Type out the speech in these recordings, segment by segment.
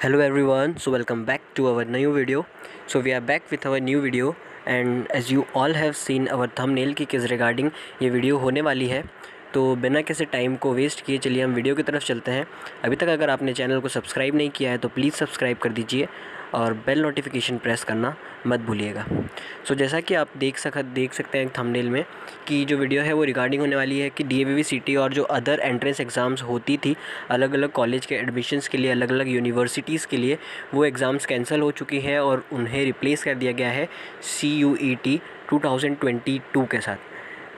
Hello everyone, so welcome back to our new video. So we are back with our new video and as you all have seen our thumbnail कि किस regarding ये video होने वाली है। तो बिना किसी टाइम को वेस्ट किए चलिए हम वीडियो की तरफ चलते हैं। अभी तक अगर आपने चैनल को सब्सक्राइब नहीं किया है तो प्लीज़ सब्सक्राइब कर दीजिए और बेल नोटिफिकेशन प्रेस करना मत भूलिएगा। सो जैसा कि आप देख सकते हैं थंबनेल में कि जो वीडियो है वो रिगार्डिंग होने वाली है कि डीएवीवी सीटी और जो अदर एंट्रेंस एग्ज़ाम्स होती थी अलग अलग कॉलेज के एडमिशन्स के लिए, अलग अलग यूनिवर्सिटीज़ के लिए, वो एग्ज़ाम्स कैंसिल हो चुकी हैं और उन्हें रिप्लेस कर दिया गया है CUET 2022 के साथ।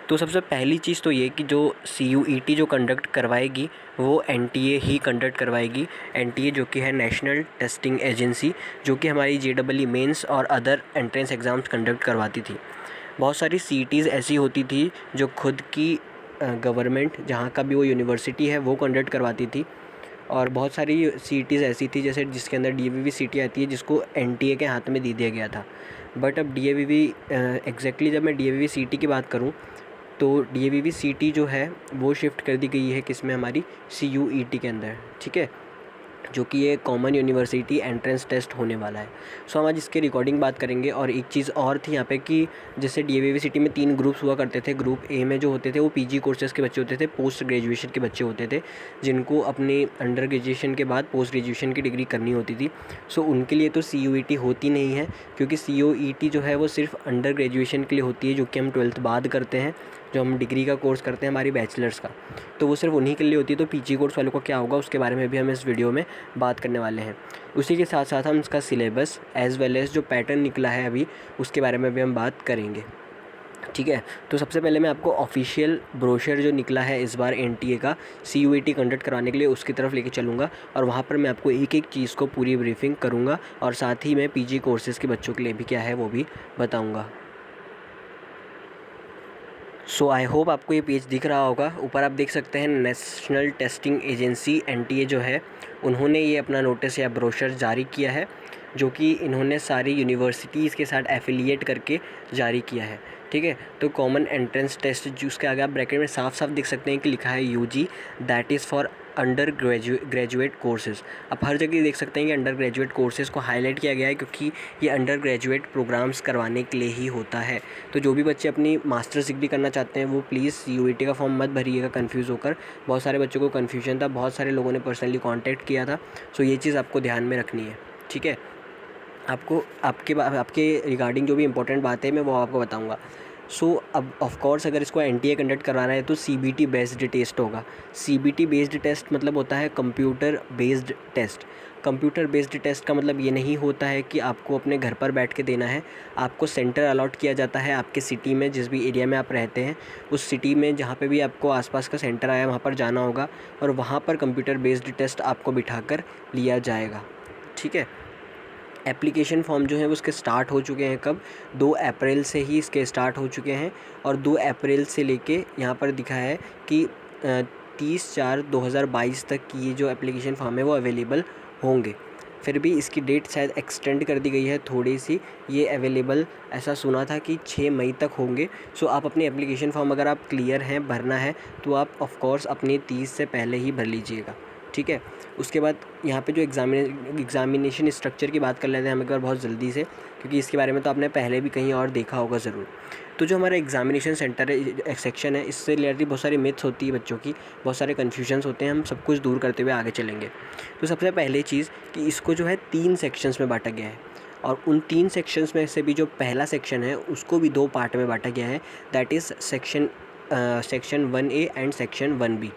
तो सबसे पहली चीज़ तो ये कि जो CUET जो कंडक्ट करवाएगी वो NTA ही कंडक्ट करवाएगी। NTA जो कि है नेशनल टेस्टिंग एजेंसी, जो कि हमारी JEE मेंस और अदर एंट्रेंस एग्ज़ाम्स कंडक्ट करवाती थी। बहुत सारी CETs ऐसी होती थी जो खुद की गवर्नमेंट जहाँ का भी वो यूनिवर्सिटी है वो कंडक्ट करवाती थी, और बहुत सारी CETs ऐसी थी जैसे जिसके अंदर DAVV सीटी आती है जिसको NTA के हाथ में दे दिया गया था। बट अब DAVV एग्जैक्टली जब मैं DAVV सीटी की बात करूँ तो DAVV सीटी जो है वो शिफ्ट कर दी गई है किस में, हमारी CUET के अंदर, ठीक है, जो कि ये कॉमन यूनिवर्सिटी एंट्रेंस टेस्ट होने वाला है। सो हम आज इसके रिकॉर्डिंग बात करेंगे। और एक चीज़ और थी यहाँ पे कि जैसे DAVV सिटी में 3 ग्रुप्स हुआ करते थे। ग्रुप ए में जो होते थे वो PG कोर्सेज के बच्चे होते थे, पोस्ट ग्रेजुएशन के बच्चे होते थे जिनको अपने अंडर ग्रेजुएशन के बाद पोस्ट ग्रेजुएशन की डिग्री करनी होती थी। सो उनके लिए तो CUET होती नहीं है, क्योंकि CUET जो है वो सिर्फ अंडर ग्रेजुएशन के लिए होती है, जो कि हम 12th बाद करते हैं, जो हम डिग्री का कोर्स करते हैं हमारी बैचलर्स का, तो वो सिर्फ उन्हीं के लिए होती है। तो PG कोर्स वालों को क्या होगा उसके बारे में भी हम इस वीडियो में बात करने वाले हैं। उसी के साथ साथ हम इसका सिलेबस एज़ वेल एज़ जो पैटर्न निकला है अभी उसके बारे में भी हम बात करेंगे, ठीक है। तो सबसे पहले मैं आपको ऑफिशियल ब्रोशर जो निकला है इस बार NTA का CUET कंडक्ट करवाने के लिए उसकी तरफ लेके चलूँगा, और वहाँ पर मैं आपको एक एक चीज़ को पूरी ब्रीफिंग करूँगा, और साथ ही मैं PG कोर्सेज़ के बच्चों के लिए भी क्या है वो भी बताऊँगा। सो आई होप आपको ये पेज दिख रहा होगा। ऊपर आप देख सकते हैं नेशनल टेस्टिंग एजेंसी NTA जो है उन्होंने ये अपना नोटिस या ब्रोशर जारी किया है, जो कि इन्होंने सारी यूनिवर्सिटीज़ के साथ एफिलिएट करके जारी किया है, ठीक है। तो कॉमन एंट्रेंस टेस्ट जिसके आगे आप ब्रैकेट में साफ साफ देख सकते हैं कि लिखा है UG, that is for under graduate courses. आप हर जगह देख सकते हैं कि अंडर ग्रेजुएट कोर्सेज़ को हाईलाइट किया गया है, क्योंकि ये अंडर ग्रेजुएट प्रोग्राम्स करवाने के लिए ही होता है। तो जो भी बच्चे अपनी मास्टर्स डिग्री करना चाहते हैं वो प्लीज़ CUET का फॉर्म मत भरिएगा कन्फ्यूज़ होकर। बहुत सारे बच्चों को कन्फ्यूजन था, बहुत सारे लोगों ने पर्सनली कॉन्टैक्ट किया था। सो ये चीज़ आपको ध्यान में रखनी है, ठीक है। आपको आपके रिगार्डिंग जो भी इंपॉर्टेंट बात है मैं वो आपको बताऊंगा। सो अब ऑफ कोर्स अगर इसको NTA कंडक्ट करवाना है तो CBT बेस्ड टेस्ट होगा। CBT बेस्ड टेस्ट मतलब होता है computer based test. Computer based test का मतलब ये नहीं होता है कि आपको अपने घर पर बैठ के देना है। आपको सेंटर अलॉट किया जाता है आपके सिटी में, जिस भी एरिया में आप रहते हैं उस सिटी में जहाँ पे भी आपको आसपास का सेंटर आया वहाँ पर जाना होगा, और वहाँ पर कंप्यूटर बेस्ड टेस्ट आपको बिठाकर लिया जाएगा, ठीक है। एप्लीकेशन फॉर्म जो है वो उसके स्टार्ट हो चुके हैं कब, 2 अप्रैल से ही इसके स्टार्ट हो चुके हैं, और 2 अप्रैल से लेके यहाँ पर दिखा है कि 30/4/2022 तक की ये जो एप्लीकेशन फॉर्म है वो अवेलेबल होंगे। फिर भी इसकी डेट शायद एक्सटेंड कर दी गई है थोड़ी सी, ये अवेलेबल ऐसा सुना था कि 6 मई तक होंगे। सो आप अपनी एप्लीकेशन फॉर्म अगर आप क्लियर हैं, भरना है, तो आप ऑफ कोर्स अपनी 30 से पहले ही भर लीजिएगा, ठीक है। उसके बाद यहाँ पे जो एग्ज़ामिनेशन स्ट्रक्चर की बात कर लेते हैं हम एक बार बहुत जल्दी से, क्योंकि इसके बारे में तो आपने पहले भी कहीं और देखा होगा ज़रूर। तो जो हमारा एग्ज़ामिनेशन सेंटर है, सेक्शन है, इससे रिलेटेड बहुत सारी मिथ्स होती है बच्चों की, बहुत सारे कन्फ्यूजन्स होते हैं, हम सब कुछ दूर करते हुए आगे चलेंगे। तो सबसे पहले चीज़ कि इसको जो है 3 सेक्शंस में बांटा गया है, और उन 3 सेक्शंस में से भी जो पहला सेक्शन है उसको भी 2 पार्ट में बांटा गया है, that is section 1A and section 1B,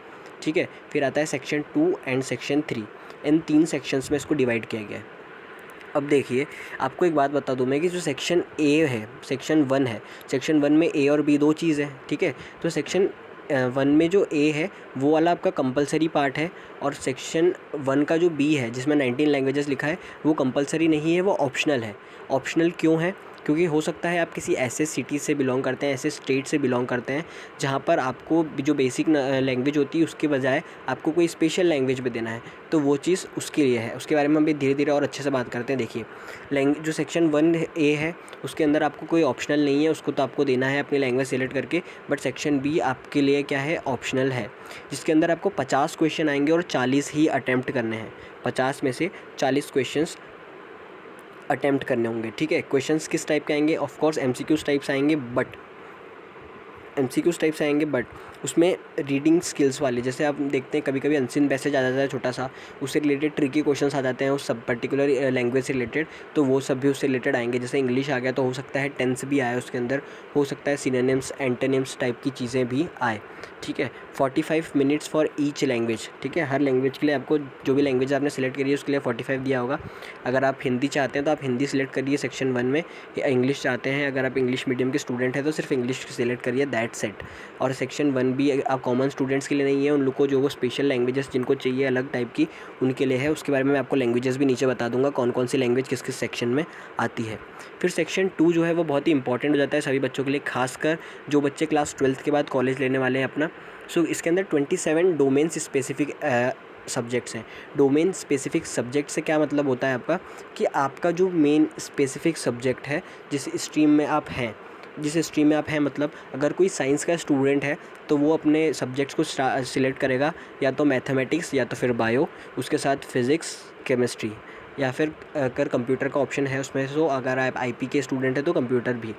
ठीक है। फिर आता है section 2 and section 3। In 3 sections में इसको डिवाइड किया गया है। अब देखिए आपको एक बात बता दूं मैं कि जो सेक्शन A है, सेक्शन 1 है, सेक्शन 1 में A और B 2 चीज़ है, ठीक है। तो सेक्शन 1 में जो A है वो वाला आपका कंपलसरी पार्ट है, और सेक्शन 1 का जो B है जिसमें 19 लैंग्वेजेस लिखा है वो कंपलसरी नहीं है, वो ऑप्शनल है। ऑप्शनल क्यों है? क्योंकि हो सकता है आप किसी ऐसे सिटी से बिलोंग करते हैं, ऐसे स्टेट से बिलोंग करते हैं जहाँ पर आपको जो बेसिक लैंग्वेज होती है उसके बजाय आपको कोई स्पेशल लैंग्वेज भी देना है, तो वो चीज़ उसके लिए है। उसके बारे में हम भी धीरे धीरे और अच्छे से बात करते हैं। देखिए जो सेक्शन 1A है उसके अंदर आपको कोई ऑप्शनल नहीं है, उसको तो आपको देना है अपनी लैंग्वेज सेलेक्ट करके। बट सेक्शन B आपके लिए क्या है, ऑप्शनल है, जिसके अंदर आपको 50 क्वेश्चन आएंगे और 40 ही अटैम्प्ट करने हैं। 50 में से 40 क्वेश्चंस अटैम्प्ट करने होंगे, ठीक है। क्वेश्चंस किस टाइप के आएंगे, ऑफ कोर्स MCQs टाइप्स आएंगे, बट उसमें रीडिंग स्किल्स वाले, जैसे आप देखते हैं कभी कभी अनसीन पैसेज आ जाता है छोटा सा, उससे रिलेटेड ट्रिकी क्वेश्चंस आ जाते हैं उस सब पर्टिकुलर लैंग्वेज से रिलेटेड, तो वो सब भी उससे रिलेटेड आएंगे। जैसे इंग्लिश आ गया तो हो सकता है टेंस भी आए उसके अंदर, हो सकता है सिनोनिम्स एंटोनिम्स टाइप की चीज़ें भी आए, ठीक है। 45 मिनट्स फॉर ईच लैंग्वेज, ठीक है। हर लैंग्वेज के लिए आपको जो भी लैंग्वेज आपने सेलेक्ट करी है उसके लिए 45 दिया होगा। अगर आप हिंदी चाहते हैं तो आप हिंदी सेलेक्ट करिए सेक्शन 1 में, या इंग्लिश चाहते हैं, अगर आप इंग्लिश मीडियम के स्टूडेंट हैं तो सिर्फ इंग्लिश सेलेक्ट करिए, दैट्स इट। और सेक्शन 1B आप कॉमन स्टूडेंट्स के लिए नहीं है, उन लोग को जो वो स्पेशल लैंग्वेजेस जिनको चाहिए अलग टाइप की, उनके लिए है। उसके बारे में मैं आपको लैंग्वेजेस भी नीचे बता दूंगा कौन कौन सी लैंग्वेज किस किस सेक्शन में आती है। फिर सेक्शन 2 जो है वो बहुत ही इंपॉर्टेंट हो जाता है सभी बच्चों के लिए, खासकर जो बच्चे क्लास 12th के बाद कॉलेज लेने वाले हैं अपना। सो इसके अंदर 27 डोमेन्स स्पेसिफिक सब्जेक्ट्स हैं। डोमेन स्पेसिफिक सब्जेक्ट से क्या मतलब होता है आपका, कि आपका जो मेन स्पेसिफिक सब्जेक्ट है जिस स्ट्रीम में आप हैं, मतलब अगर कोई साइंस का स्टूडेंट है तो वो अपने सब्जेक्ट्स को सिलेक्ट करेगा, या तो मैथमेटिक्स या तो फिर बायो, उसके साथ फिज़िक्स केमिस्ट्री, या फिर अगर कंप्यूटर का ऑप्शन है उसमें, सो अगर आप IP के स्टूडेंट है तो कंप्यूटर भी,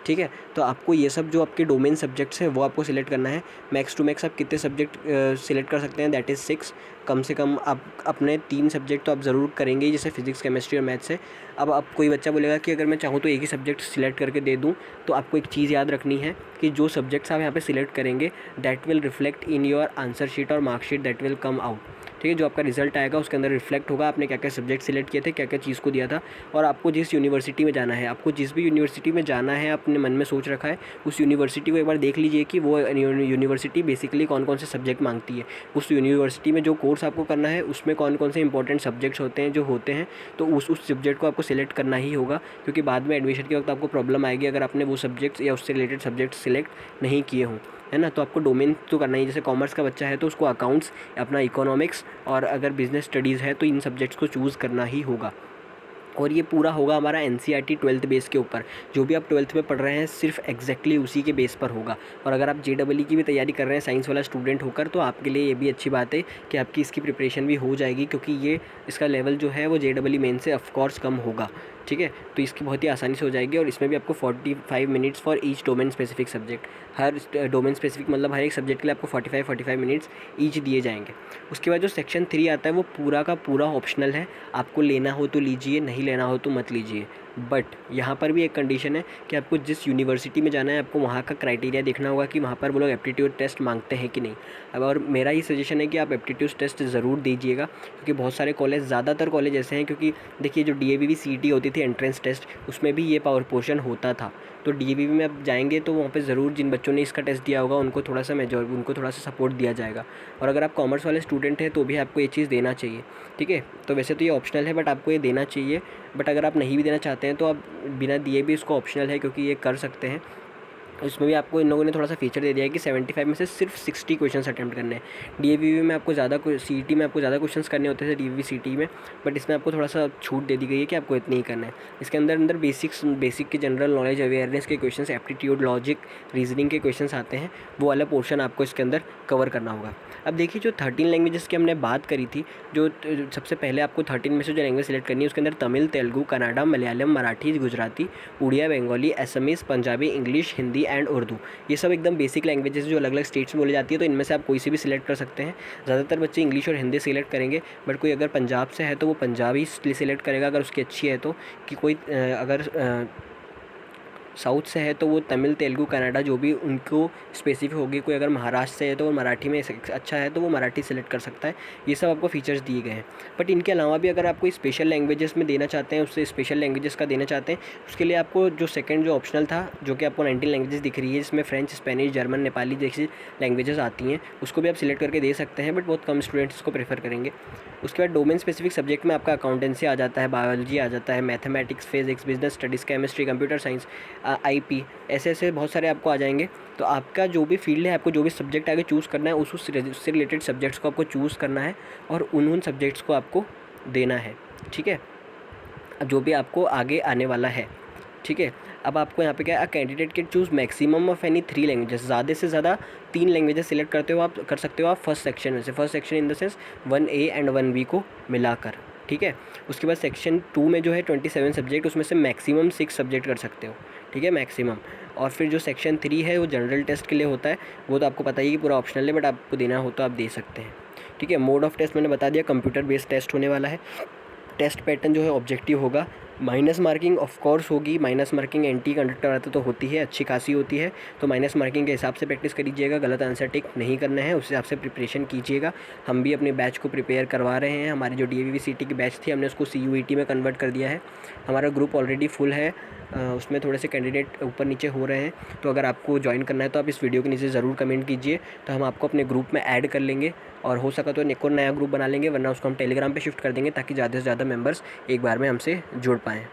ठीक है। तो आपको ये सब जो आपके डोमेन सब्जेक्ट्स हैं वो आपको सिलेक्ट करना है। मैक्स टू मैक्स आप कितने सब्जेक्ट सिलेक्ट कर सकते हैं, दैट इज़ 6। कम से कम आप अपने 3 सब्जेक्ट तो आप ज़रूर करेंगे, जैसे फिजिक्स केमिस्ट्री और मैथ्स है। अब आप कोई बच्चा बोलेगा कि अगर मैं चाहूँ तो एक ही सब्जेक्ट सिलेक्ट करके दे दूँ, तो आपको एक चीज़ याद रखनी है कि जो सब्जेक्ट्स आप यहाँ पे सिलेक्ट करेंगे that will reflect in your answer sheet और marksheet that will come out, ठीक है। जो आपका रिजल्ट आएगा उसके अंदर रिफ्लेक्ट होगा आपने क्या क्या सब्जेक्ट सिलेक्ट किए थे, क्या क्या चीज़ को दिया था, और आपको जिस यूनिवर्सिटी में जाना है, आपको जिस भी यूनिवर्सिटी में जाना है अपने मन में सोच रखा है, उस यूनिवर्सिटी को एक बार देख लीजिए कि वो यूनिवर्सिटी बेसिकली कौन कौन से सब्जेक्ट मांगती है। उस यूनिवर्सिटी में जो कोर्स आपको करना है उसमें कौन कौन से इंपॉर्टेंट सब्जेक्ट्स होते हैं, तो उस सब्जेक्ट को आपको सिलेक्ट करना ही होगा, क्योंकि बाद में एडमिशन के वक्त आपको प्रॉब्लम आएगी अगर आपने वो सब्जेक्ट्स या उससे रिलेटेड सब्जेक्ट सिलेक्ट नहीं किए हों, है ना। तो आपको डोमेन तो करना ही, जैसे कॉमर्स का बच्चा है तो उसको अकाउंट्स, अपना इकोनॉमिक्स, और अगर बिजनेस स्टडीज़ है तो इन सब्जेक्ट्स को चूज़ करना ही होगा। और ये पूरा होगा हमारा NCERT 12th बेस के ऊपर। जो भी आप 12th में पढ़ रहे हैं सिर्फ एग्जैक्टली उसी के बेस पर होगा। और अगर आप JEE की भी तैयारी कर रहे हैं साइंस वाला स्टूडेंट होकर, तो आपके लिए ये भी अच्छी बात है कि आपकी इसकी प्रिपरेशन भी हो जाएगी, क्योंकि ये इसका लेवल जो है वो JEE मेन से ऑफकोर्स कम होगा, ठीक है। तो इसकी बहुत ही आसानी से हो जाएगी। और इसमें भी आपको 45 minutes for each domain specific subject, her domain specific मतलब हर एक सब्जेक्ट के लिए आपको 45 मिनट्स ईच दिए जाएंगे। उसके बाद जो सेक्शन 3 आता है वो पूरा का पूरा ऑप्शनल है, आपको लेना हो तो लीजिए, नहीं लेना हो तो मत लीजिए। बट यहाँ पर भी एक कंडीशन है कि आपको जिस यूनिवर्सिटी में जाना है आपको वहाँ का क्राइटेरिया देखना होगा कि वहाँ पर वो लोग एप्टीट्यूड टेस्ट मांगते हैं कि नहीं। अब और मेरा ये सजेशन है कि आप एप्टीट्यूड टेस्ट ज़रूर दीजिएगा, क्योंकि बहुत सारे कॉलेज, ज़्यादातर कॉलेज ऐसे हैं, क्योंकि देखिए जो DAVV CET होती थी एंट्रेंस टेस्ट, उसमें भी ये पावर पोर्शन होता था। तो DAVV में आप जाएंगे तो वहाँ पे ज़रूर जिन बच्चों ने इसका टेस्ट दिया होगा उनको थोड़ा सा सपोर्ट दिया जाएगा। और अगर आप कॉमर्स वाले स्टूडेंट हैं तो भी आपको ये चीज़ देना चाहिए, ठीक है। तो वैसे तो ये ऑप्शनल है बट आपको ये देना चाहिए। बट अगर आप नहीं भी देना चाहते हैं तो आप बिना दिए भी इसको ऑप्शनल है, क्योंकि ये कर सकते हैं। इसमें भी आपको इन लोगों ने थोड़ा सा फीचर दे दिया है कि 75 में से सिर्फ 60 क्वेश्चंस अटैम्प्ट करने हैं। DAVV में आपको ज़्यादा, CET में आपको ज़्यादा क्वेश्चंस करने होते थे DAVV CET में, बट इसमें आपको थोड़ा सा छूट दे दी गई है कि आपको इतना ही करना है। इसके अंदर बेसिक के जनरल नॉलेज, अवेयरनेस के क्वेश्चंस, एप्टीट्यूड, लॉजिक, रीजनिंग के क्वेश्चंस आते हैं, वो वाला पोर्शन आपको इसके अंदर कवर करना होगा। अब देखिए जो 13 लैंग्वेजेस की हमने बात करी थी, जो सबसे पहले आपको 13 में से जो लैंग्वेज सेलेक्ट करनी है उसके अंदर तमिल, तेलुगु, कन्नड़ा, मलयालम, मराठी, गुजराती, उड़िया, बंगाली, असमीज़, पंजाबी, इंग्लिश, हिंदी एंड उर्दू, ये सब एकदम बेसिक लैंग्वेजेस जो अलग अलग स्टेट्स में बोली जाती है। तो इनमें से आप कोई सी भी सिलेक्ट कर सकते हैं। ज़्यादातर बच्चे इंग्लिश और हिंदी सिलेक्ट करेंगे, बट कोई अगर पंजाब से है तो वो पंजाबी सिलेक्ट करेगा अगर उसकी अच्छी है तो। कि कोई अगर साउथ से है तो वो तमिल, तेलुगु, कन्नड़ा जो भी उनको स्पेसिफिक होगी। कोई अगर महाराष्ट्र से है तो वो मराठी में अच्छा है तो वो मराठी सेलेक्ट कर सकता है। ये सब आपको फीचर्स दिए गए हैं। बट इनके अलावा भी अगर आप कोई स्पेशल लैंग्वेजेस में देना चाहते हैं, उससे स्पेशल लैंग्वेजेस का देना चाहते हैं, उसके लिए आपको जो सेकंड जो ऑप्शनल था, जो कि आपको 19 लैंग्वेजेस दिख रही है, जिसमें फ्रेंच, स्पेनिश, जर्मन, नेपाली जैसी लैंग्वेजेस आती हैं, उसको भी आप सिलेक्ट करके दे सकते हैं। बट बहुत कम स्टूडेंट्स इसको प्रेफर करेंगे। उसके बाद डोमेन स्पेसिफिक सब्जेक्ट में आपका अकाउंटेंसी आ जाता है, बायोलॉजी आ जाता है, mathematics, physics, business studies, chemistry, computer science, IP, ऐसे बहुत सारे आपको आ जाएंगे। तो आपका जो भी फील्ड है, आपको जो भी सब्जेक्ट आगे चूज़ करना है, उससे रिलेटेड सब्जेक्ट्स को आपको चूज़ करना है और उन सब्जेक्ट्स को आपको देना है। ठीक है, जो भी आपको आगे आने वाला है। ठीक है, अब आपको यहाँ पे क्या है, candidate can choose maximum of any 3 languages, ज़्यादा से ज़्यादा 3 लैंग्वेजेस सिलेक्ट करते हो आप, कर सकते हो आप फर्स्ट सेक्शन में से। First section in the sense 1A and 1B को मिलाकर। ठीक है, उसके बाद सेक्शन 2 में जो है 27 सब्जेक्ट, उसमें से मैक्सिमम 6 सब्जेक्ट कर सकते हो। ठीक है, मैक्सिमम। और फिर जो सेक्शन 3 है वो जनरल टेस्ट के लिए होता है, वो तो आपको पता ही है कि पूरा ऑप्शनल है, बट आपको देना हो तो आप दे सकते हैं। ठीक है, मोड ऑफ टेस्ट मैंने बता दिया, कंप्यूटर बेस्ड टेस्ट होने वाला है। टेस्ट पैटर्न जो है ऑब्जेक्टिव होगा, माइनस मार्किंग ऑफ कोर्स होगी। माइनस मार्किंग एंटी कंडक्टर आते तो होती है, अच्छी खासी होती है, तो माइनस मार्किंग के हिसाब से प्रैक्टिस करिएगा, गलत आंसर टिक नहीं करना है, उस हिसाब से प्रिपरेशन कीजिएगा। हम भी अपने बैच को प्रिपेयर करवा रहे हैं। हमारी जो DAVVCT की बैच थी, हमने उसको CUET में कन्वर्ट कर दिया है। हमारा ग्रुप ऑलरेडी फुल है, उसमें थोड़े से कैंडिडेट ऊपर नीचे हो रहे हैं। तो अगर आपको ज्वाइन करना है तो आप इस वीडियो के नीचे ज़रूर कमेंट कीजिए, तो हम आपको अपने ग्रुप में ऐड कर लेंगे, और हो सका तो एक और नया ग्रुप बना लेंगे, वरना उसको हम टेलीग्राम पे शिफ्ट कर देंगे, ताकि ज़्यादा से ज़्यादा मेंबर्स एक बार में हमसे जुड़ पाएँ।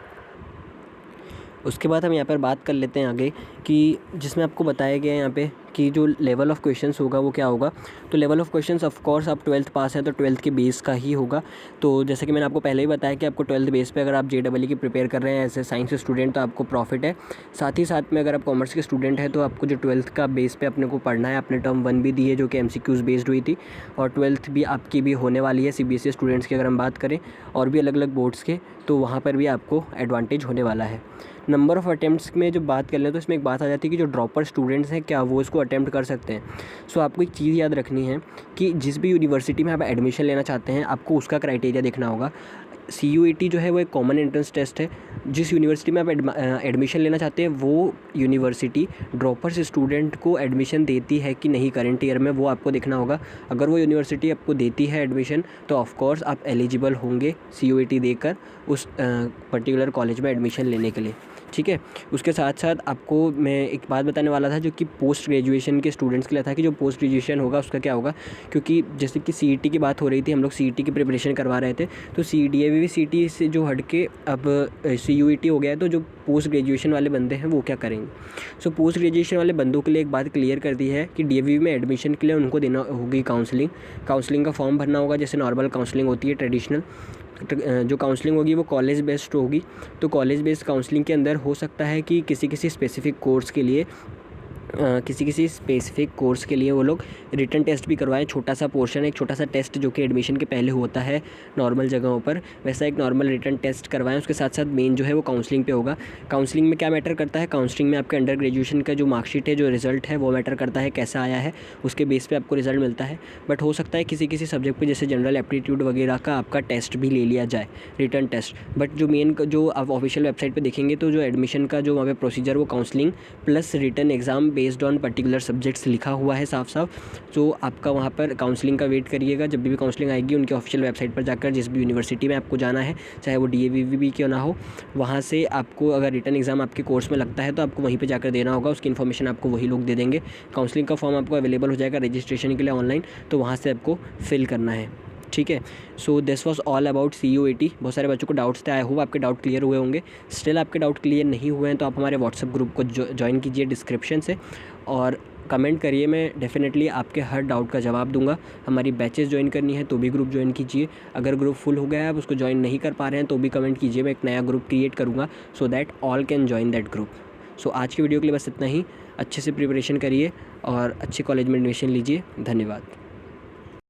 उसके बाद हम यहाँ पर बात कर लेते हैं आगे कि जिसमें आपको बताया गया है यहाँ पे कि जो लेवल ऑफ़ क्वेश्चंस होगा वो क्या होगा। तो level of questions of course आप 12th पास हैं तो 12th के बेस का ही होगा। तो जैसे कि मैंने आपको पहले ही बताया कि आपको 12th बेस पे अगर आप JEE की प्रिपेयर कर रहे हैं एज ए साइंस स्टूडेंट तो आपको प्रॉफिट है। साथ ही साथ में अगर आप कॉमर्स के स्टूडेंट हैं तो आपको जो 12th का बेस पे अपने को पढ़ना है। आपने टर्म 1 भी दी है जो कि MCQs बेस्ड हुई थी, और 12th भी आपकी भी होने वाली है CBSE स्टूडेंट्स की अगर हम बात करें, और भी अलग अलग बोर्ड्स के, तो वहाँ पर भी आपको एडवांटेज होने वाला है। नंबर ऑफ़ अटैम्प्ट्स में जब बात कर लें तो इसमें एक बात आ जाती है कि जो ड्रॉपर स्टूडेंट्स हैं क्या वो इसको अटैम्प्ट कर सकते हैं। सो आपको एक चीज़ याद रखनी है कि जिस भी यूनिवर्सिटी में आप एडमिशन लेना चाहते हैं आपको उसका क्राइटेरिया देखना होगा। CUET जो है वो एक कॉमन एंट्रेंस टेस्ट है। जिस यूनिवर्सिटी में आप एडमिशन लेना चाहते हैं वो यूनिवर्सिटी ड्रॉपर्स स्टूडेंट को एडमिशन देती है कि नहीं करंट ईयर में, वो आपको देखना होगा। अगर वो यूनिवर्सिटी आपको देती है एडमिशन तो ऑफकोर्स आप एलिजिबल होंगे CUET देकर उस पर्टिकुलर कॉलेज में एडमिशन लेने के लिए। ठीक है, उसके साथ साथ आपको मैं एक बात बताने वाला था जो कि पोस्ट ग्रेजुएशन के स्टूडेंट्स के लिए था, कि जो पोस्ट ग्रेजुएशन होगा उसका क्या होगा। क्योंकि जैसे कि CET की बात हो रही थी, हम लोग CET की प्रिपरेशन करवा रहे थे, तो DAVVCT से जो हट के अब CUET हो गया है, तो जो पोस्ट ग्रेजुएशन वाले बंदे हैं वो क्या करेंगे। सो पोस्ट ग्रेजुएशन वाले बंदों के लिए एक बात क्लियर कर दी है कि DAVV में एडमिशन के लिए उनको देना होगी काउंसलिंग का फॉर्म भरना होगा, जैसे नॉर्मल काउंसलिंग होती है ट्रेडिशनल। जो काउंसलिंग होगी वो कॉलेज बेस्ड होगी। तो कॉलेज बेस्ड काउंसलिंग के अंदर हो सकता है कि किसी स्पेसिफिक कोर्स के लिए किसी स्पेसिफिक कोर्स के लिए वो लोग रिटन टेस्ट भी करवाएं। छोटा सा पोर्शन, एक छोटा सा टेस्ट जो कि एडमिशन के पहले होता है नॉर्मल जगहों पर, वैसा एक नॉर्मल रिटन टेस्ट करवाएं। उसके साथ साथ मेन जो है वो काउंसलिंग पे होगा। काउंसलिंग में क्या मैटर करता है, काउंसलिंग में आपके अंडर ग्रेजुएशन का जो मार्कशीट है, जो रिजल्ट है वो मैटर करता है, कैसा आया है उसके बेस पे आपको रिजल्ट मिलता है। बट हो सकता है किसी सब्जेक्ट पे जैसे जनरल एप्टीट्यूड वगैरह का आपका टेस्ट भी ले लिया जाए, रिटन टेस्ट। बट जो मेन जो आप ऑफिशियल वेबसाइट पर देखेंगे तो जो एडमिशन का जो वहाँ पे प्रोसीजर वो counselling plus written exam based on particular subjects लिखा हुआ है साफ साफ। तो आपका वहाँ पर काउंसलिंग का वेट करिएगा। जब भी काउंसलिंग आएगी उनकी ऑफिशियल वेबसाइट पर जाकर जिस भी यूनिवर्सिटी में आपको जाना है, चाहे वो DAVV क्यों ना हो, वहाँ से आपको अगर रिटन एग्ज़ाम आपके कोर्स में लगता है तो आपको वहीं पे जाकर देना होगा। उसकी इन्फॉर्मेशन आपको वही लोग दे देंगे। काउंसलिंग का फॉर्म आपको अवेलेबल हो जाएगा रजिस्ट्रेशन के लिए ऑनलाइन, तो वहाँ से आपको फिल करना है। ठीक है, so this was all about CUET। बहुत सारे बच्चों को डाउट्स थे, आई होप आपके डाउट क्लियर हुए होंगे। स्टिल आपके डाउट क्लियर नहीं हुए हैं तो आप हमारे व्हाट्सअप ग्रुप को ज्वाइन कीजिए डिस्क्रिप्शन से, और कमेंट करिए, मैं डेफिनेटली आपके हर डाउट का जवाब दूंगा। हमारी बैचेस ज्वाइन करनी है तो भी ग्रुप ज्वाइन कीजिए। अगर ग्रुप फुल हो गया है, आप उसको ज्वाइन नहीं कर पा रहे हैं तो भी कमेंट कीजिए, मैं एक नया ग्रुप क्रिएट करूँगा so that all can join that group. So आज की वीडियो के लिए बस इतना ही। अच्छे से प्रिपरेशन करिए और अच्छे कॉलेज में एडमिशन लीजिए। धन्यवाद।